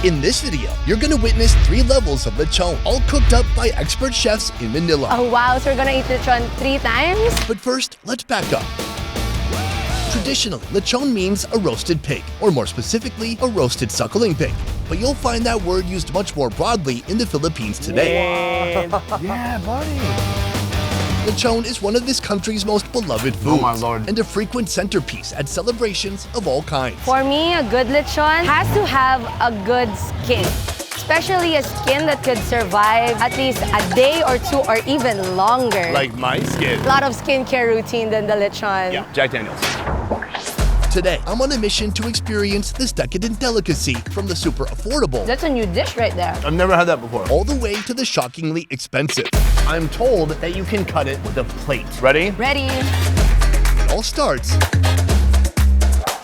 In this video, you're gonna witness 3 levels of lechon, all cooked up by expert chefs in Manila. Oh wow, so we're gonna eat lechon 3 times? But first, let's back up. Traditionally, lechon means a roasted pig, or more specifically, a roasted suckling pig. But you'll find that word used much more broadly in the Philippines today. Yeah, buddy. Lechon is one of this country's most beloved foods, Oh my lord. and a frequent centerpiece at celebrations of all kinds. For me, a good lechon has to have a good skin. Especially a skin that could survive at least a day or 2 or even longer. Like my skin. A lot of skincare routine than the lechon. Yeah, Jack Daniels. Today, I'm on a mission to experience this decadent delicacy from the super affordable That's a new dish right there. I've never had that before. all the way to the shockingly expensive. I'm told that you can cut it with a plate. Ready? Ready? It all starts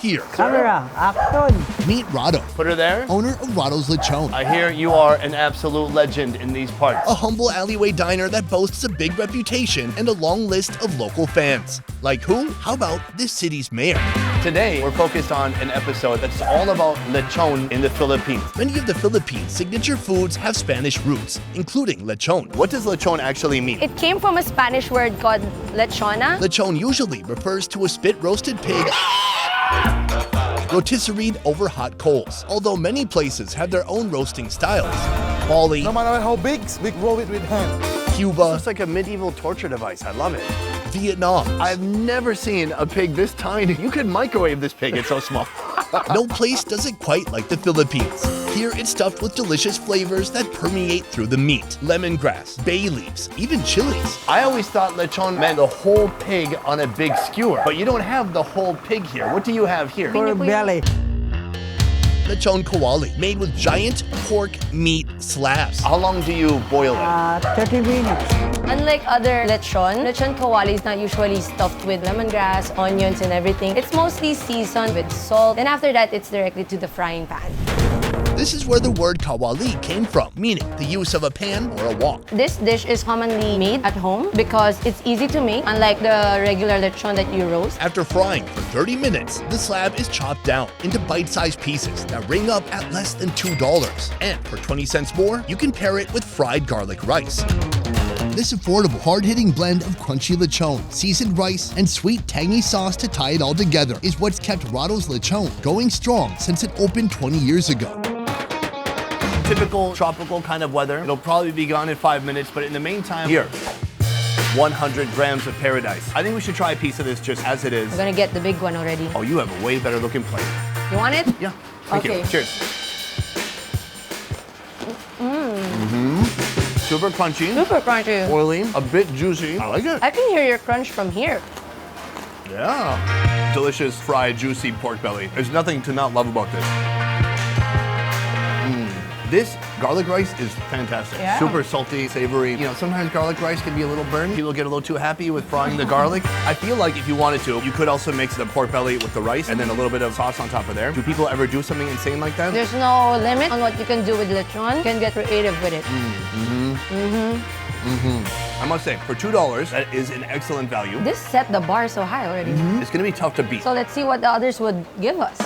here. Camera, action! Meet Rado, Put her there. owner of Rado's Lechon, I hear you are an absolute legend in these parts. a humble alleyway diner that boasts a big reputation and a long list of local fans. Like who? How about this city's mayor? Today, we're focused on an episode that's all about lechon in the Philippines. Many of the Philippines' signature foods have Spanish roots, including lechon. What does lechon actually mean? It came from a Spanish word called lechona. Lechon usually refers to a spit-roasted pig rotisseried over hot coals, although many places have their own roasting styles. Bali, No matter how big, we grow it with hand. Cuba, It's like a medieval torture device. I love it. Vietnam. I've never seen a pig this tiny. You could microwave this pig. It's so small. No place does it quite like the Philippines. Here it's stuffed with delicious flavors that permeate through the meat. Lemongrass, bay leaves, even chilies. I always thought lechon meant the whole pig on a big skewer, but you don't have the whole pig here. What do you have here? For belly. Lechon Kawali, made with giant pork meat slabs. How long do you boil it? 30 minutes. Unlike other lechon kawali is not usually stuffed with lemongrass, onions, and everything. It's mostly seasoned with salt, and after that, it's directly to the frying pan. This is where the word kawali came from, meaning the use of a pan or a wok. This dish is commonly made at home because it's easy to make, unlike the regular lechon that you roast. After frying for 30 minutes, the slab is chopped down into bite-sized pieces that ring up at less than $2. And for 20 cents more, you can pair it with fried garlic rice. This affordable, hard-hitting blend of crunchy lechon, seasoned rice, and sweet, tangy sauce to tie it all together is what's kept Rado's Lechon going strong since it opened 20 years ago. Typical tropical kind of weather. It'll probably be gone in 5 minutes, but in the meantime, here, 100 grams of paradise. I think we should try a piece of this just as it is. We're gonna get the big one already. Oh, you have a way better looking plate. You want it? Yeah, thank you. Okay. Cheers. Super crunchy, Super crunchy. oily, a bit juicy. I like it. I can hear your crunch from here. Yeah. Delicious, fried, juicy pork belly. There's nothing to not love about this. This garlic rice is fantastic. Yeah. Super salty, savory. You know, sometimes garlic rice can be a little burned. People get a little too happy with frying the garlic. I feel like if you wanted to, you could also mix the pork belly with the rice and then a little bit of sauce on top of there. Do people ever do something insane like that? There's no limit on what you can do with lechon. You can get creative with it. I must say, for $2, that is an excellent value. This set the bar so high already. It's gonna be tough to beat. So let's see what the others would give us.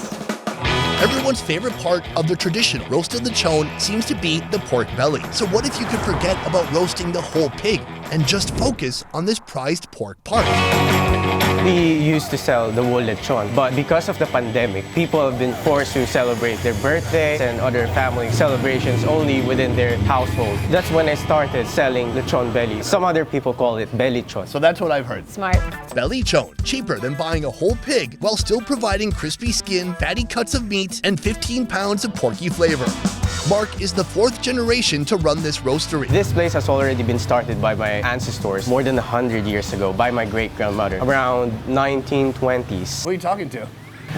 Everyone's favorite part of the traditional roasted lechon seems to be the pork belly. So what if you could forget about roasting the whole pig and just focus on this prized pork part? We used to sell the whole lechon, but because of the pandemic, people have been forced to celebrate their birthdays and other family celebrations only within their household. That's when I started selling lechon belly. Some other people call it bellichon. So that's what I've heard. Smart. Bellichon, cheaper than buying a whole pig while still providing crispy skin, fatty cuts of meat, and 15 pounds of porky flavor. Mark is the 4th generation to run this roastery. This place has already been started by my ancestors more than 100 years ago by my great-grandmother, around 1920s. Who are you talking to?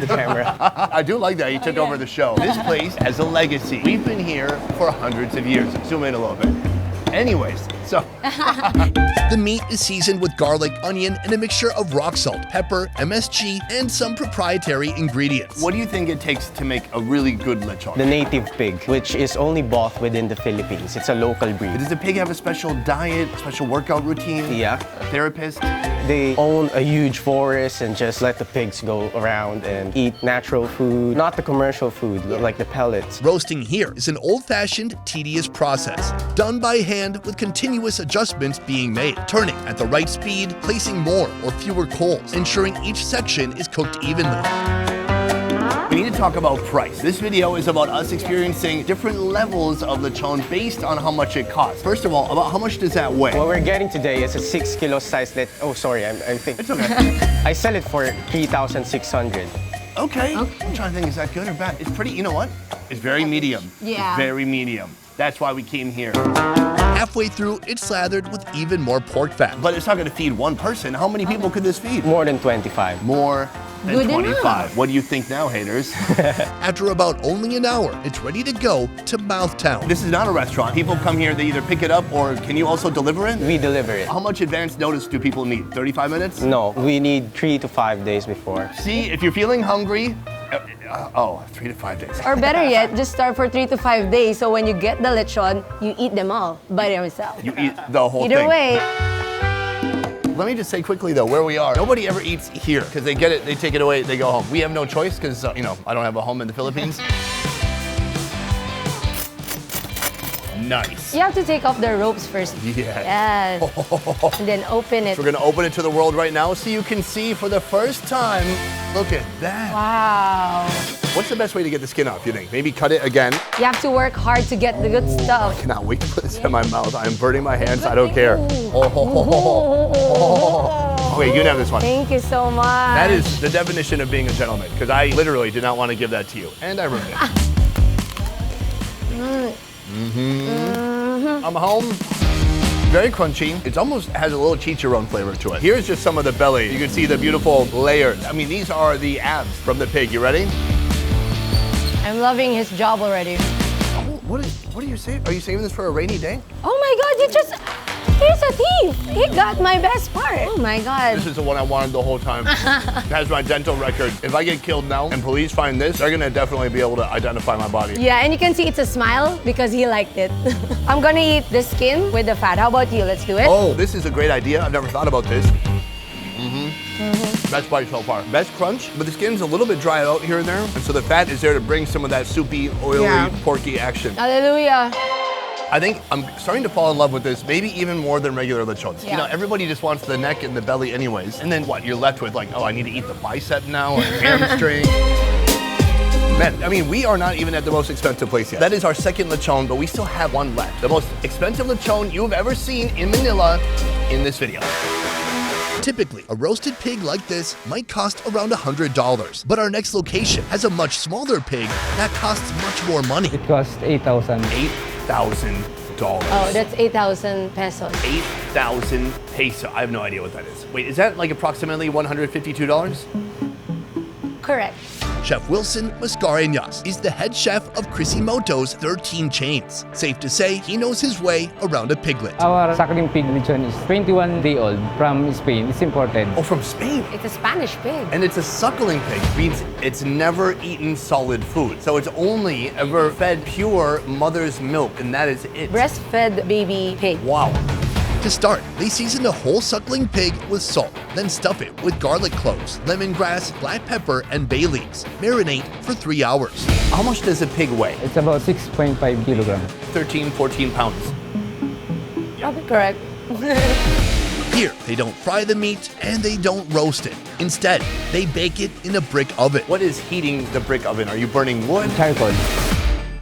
The camera. I do like that. You took over the show. This place has a legacy. We've been here for hundreds of years. Zoom in a little bit. Anyways, So The meat is seasoned with garlic, onion, and a mixture of rock salt, pepper, MSG, and some proprietary ingredients. what do you think it takes to make a really good lechon? The native pig, which is only bought within the Philippines. It's a local breed. Does the pig have a special diet, special workout routine? Yeah. A therapist? They own a huge forest and just let the pigs go around and eat natural food, not the commercial food, like the pellets. Roasting here is an old-fashioned, tedious process, done by hand with continuous adjustments being made, turning at the right speed, placing more or fewer coals, ensuring each section is cooked evenly. We need to talk about price. This video is about us experiencing different levels of lechon based on how much it costs. First of all, about how much does that weigh? What we're getting today is a 6 kilo size oh sorry, I think. It's okay. I sell it for 3,600. Okay. I'm trying to think, is that good or bad? It's pretty, you know what? It's very medium. Yeah. It's very medium. That's why we came here. Halfway through, it's slathered with even more pork fat. But it's not going to feed one person. How many people could this feed? More than 25. More than Good 25. enough. What do you think now, haters? After about only an hour, it's ready to go to Mouthtown. This is not a restaurant. People come here, they either pick it up or can you also deliver it? We deliver it. How much advance notice do people need? 35 minutes? No, we need 3 to 5 days before. See, if you're feeling hungry, 3 to 5 days. Or better yet, just start for 3 to 5 days. So when you get the lechon, you eat them all by yourself. You eat the whole Either thing. way, Let me just say quickly though, where we are, nobody ever eats here because they get it, they take it away, they go home. We have no choice because, I don't have a home in the Philippines. Nice. you have to take off the ropes first. Yeah. Yes. And then open it. We're gonna open it to the world right now so you can see for the first time. Look at that. Wow. What's the best way to get the skin off, you think? Maybe cut it again? You have to work hard to get the good stuff. Cannot wait to put this in my mouth. I am burning my hands, I don't care. Okay, you can have this one. Thank you so much. That is the definition of being a gentleman, because I literally did not want to give that to you. And I ruined it. I'm home. Very crunchy. It almost has a little chicharron flavor to it. Here's just some of the belly. You can see the beautiful layers. I mean, these are the abs from the pig. You ready? I'm loving his job already. Oh, what are you saying? Are you saving this for a rainy day? Oh my God, he's a thief. He got my best part. Oh my God. This is the one I wanted the whole time. It has my dental record. If I get killed now and police find this, they're gonna definitely be able to identify my body. Yeah, and you can see it's a smile because he liked it. I'm gonna eat the skin with the fat. How about you? Let's do it. Oh, this is a great idea. I've never thought about this. Best bite so far. Best crunch, but the skin's a little bit dried out here and there. And so the fat is there to bring some of that soupy, oily, Yeah. porky action. Hallelujah. I think I'm starting to fall in love with this, maybe even more than regular lechons. You Yeah. know, everybody just wants the neck and the belly anyways. And then what, you're left with like, oh, I need to eat the bicep now, or hamstring. Man, I mean, we are not even at the most expensive place yet. That is our second lechon, but we still have one left. The most expensive lechon you've ever seen in Manila in this video. Typically, a roasted pig like this might cost around $100, but our next location has a much smaller pig that costs much more money. It cost 8,000. $8,000. Oh, that's 8,000 pesos. 8,000 peso. I have no idea what that is. Wait, is that like approximately $152? Correct. Chef Wilson Mascareñas is the head chef of Crisimoto's 13 chains. Safe to say, he knows his way around a piglet. Our suckling pig lechon is 21-day-old from Spain. It's imported. Oh, from Spain. It's a Spanish pig. And it's a suckling pig, means it's never eaten solid food. So it's only ever fed pure mother's milk, and that is it. Breastfed baby pig. Wow. To start, they season the whole suckling pig with salt, then stuff it with garlic cloves, lemongrass, black pepper, and bay leaves. Marinate for 3 hours. How much does a pig weigh? It's about 6.5 kilograms. 13, 14 pounds. Probably correct. Here, they don't fry the meat and they don't roast it. Instead, they bake it in a brick oven. What is heating the brick oven? Are you burning wood? Charcoal.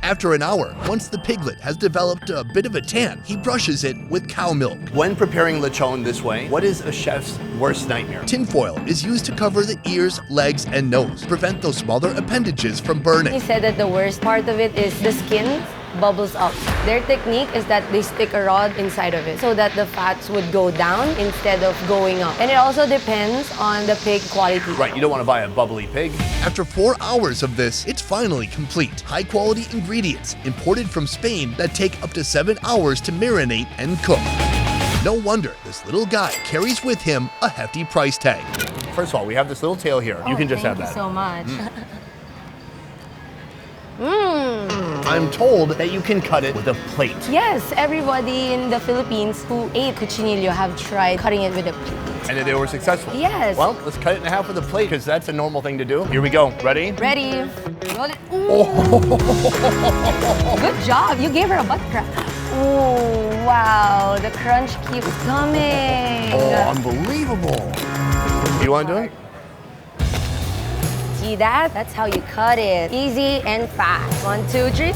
After an hour, once the piglet has developed a bit of a tan, he brushes it with cow milk. When preparing lechon this way, what is a chef's worst nightmare? Tinfoil is used to cover the ears, legs, and nose, to prevent those smaller appendages from He burning. said that the worst part of it is the skin bubbles up. Their technique is that they stick a rod inside of it so that the fats would go down instead of going up. And it also depends on the pig quality. Right, you don't want to buy a bubbly pig. After 4 hours of this, it's finally complete. High-quality ingredients imported from Spain that take up to 7 hours to marinate and cook. No wonder this little guy carries with him a hefty price tag. First of all, we have this little tail here. You can just have that. Thank you so much. I'm told that you can cut it with a plate. Yes, everybody in the Philippines who ate cuchinillo have tried cutting it with a plate. And they were successful. Yes. Well, let's cut it in half with a plate because that's a normal thing to do. Here we go. Ready? Ready? Roll it. Good job. You gave her a butt crack. Oh, wow. The crunch keeps coming. Oh, unbelievable. You want to do it? See that? That's how you cut it. Easy and fast. 1, 2, 3.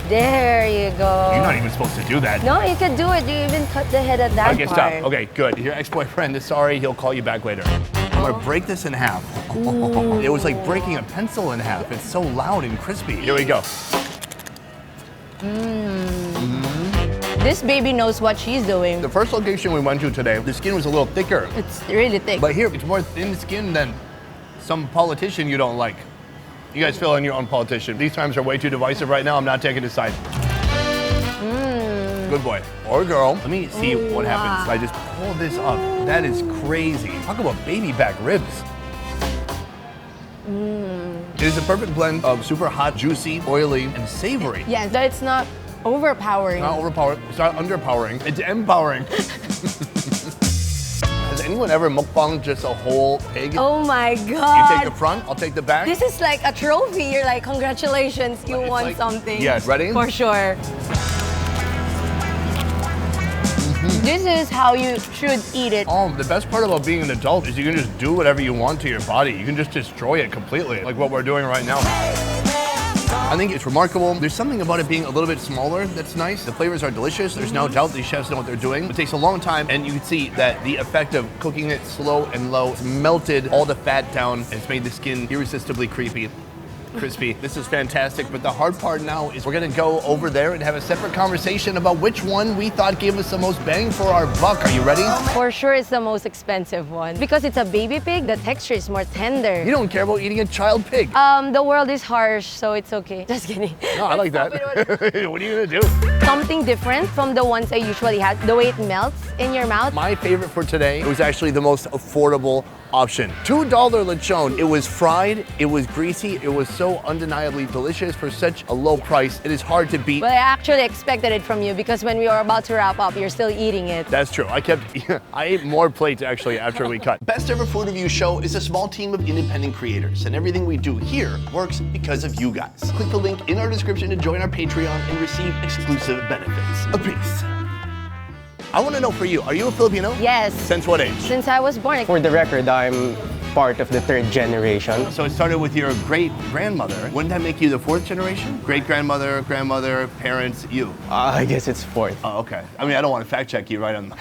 There you go. You're not even supposed to do that. No, you can do it. You even cut the head at that Okay, part. stop. Okay, good. Your ex-boyfriend is sorry. He'll call you back later. I'm gonna break this in half. It was like breaking a pencil in half. It's so loud and crispy. Here we go. This baby knows what she's doing. The first location we went to today, the skin was a little thicker. It's really thick. But here, it's more thin skin than some politician you don't like. You guys fill in your own politician. These times are way too divisive right now. I'm not taking a side. Good boy. Or girl. Let me see what happens. I just pull this up. That is crazy. Talk about baby back ribs. It is a perfect blend of super hot, juicy, oily, and savory. Yes, that it's not overpowering. Not overpowering. It's not underpowering. It's empowering. Has anyone ever mukbang just a whole pig? Oh my You God. take the front, I'll take the back. This is like a trophy. You're like, congratulations, you It's won like- something. Yes, ready? For sure. This is how you should eat it. The best part about being an adult is you can just do whatever you want to your body. You can just destroy it completely, like what we're doing right now. I think it's remarkable. There's something about it being a little bit smaller that's nice. The flavors are delicious. There's no doubt these chefs know what they're doing. It takes a long time, and you can see that the effect of cooking it slow and low has melted all the fat down, and it's made the skin irresistibly crispy. This is fantastic, but the hard part now is we're gonna go over there and have a separate conversation about which one we thought gave us the most bang for our buck. Are you ready? For sure, it's the most expensive one. Because it's a baby pig, the texture is more tender. You don't care about eating a child pig. The world is harsh, so it's okay. Just kidding. No, I like that. What are you gonna do? Something different from the ones I usually had. The way it melts in your mouth. My favorite for today, it was actually the most affordable option. $2 lechon. It was fried, it was greasy, it was so undeniably delicious for such a low price. It is hard to beat. But I actually expected it from you because when we were about to wrap up, you're still eating it. That's true. I ate more plates actually after we cut. Best Ever Food Review Show is a small team of independent creators, and everything we do here works because of you guys. Click the link in our description to join our Patreon and receive exclusive benefits. A peace. I want to know for you, are you a Filipino? Yes. Since what age? Since I was born. For the record, I'm part of the 3rd generation. So it started with your great-grandmother. Wouldn't that make you the 4th generation? Great-grandmother, grandmother, parents, you. I guess it's 4th. Oh, okay. I mean, I don't want to fact check you right on.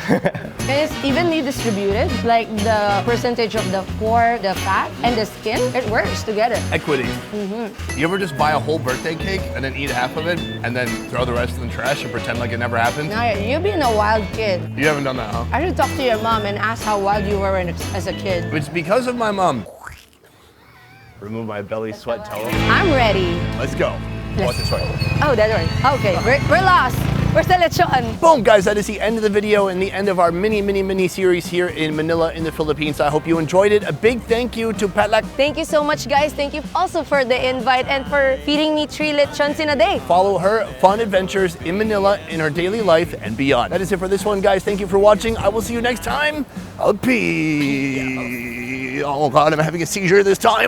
It's evenly distributed, like the percentage of the pork, the fat, and the skin, it works together. Equity. You ever just buy a whole birthday cake and then eat half of it and then throw the rest in the trash and pretend like it never happened? Now, you've been a wild kid. You haven't done that, huh? I should talk to your mom and ask how wild you were as a kid. It's because of my mom. Remove my belly sweat towel. I'm ready. Let's go. Watch this way. Oh, that one. Okay, we're lost. Where's the lechon? Boom, guys, that is the end of the video and the end of our mini series here in Manila in the Philippines. I hope you enjoyed it. A big thank you to Patlak. Thank you so much, guys. Thank you also for the invite and for feeding me 3 lechons in a day. Follow her fun adventures in Manila in her daily life and beyond. That is it for this one, guys. Thank you for watching. I will see you next time. Peace. Oh God, I'm having a seizure this time.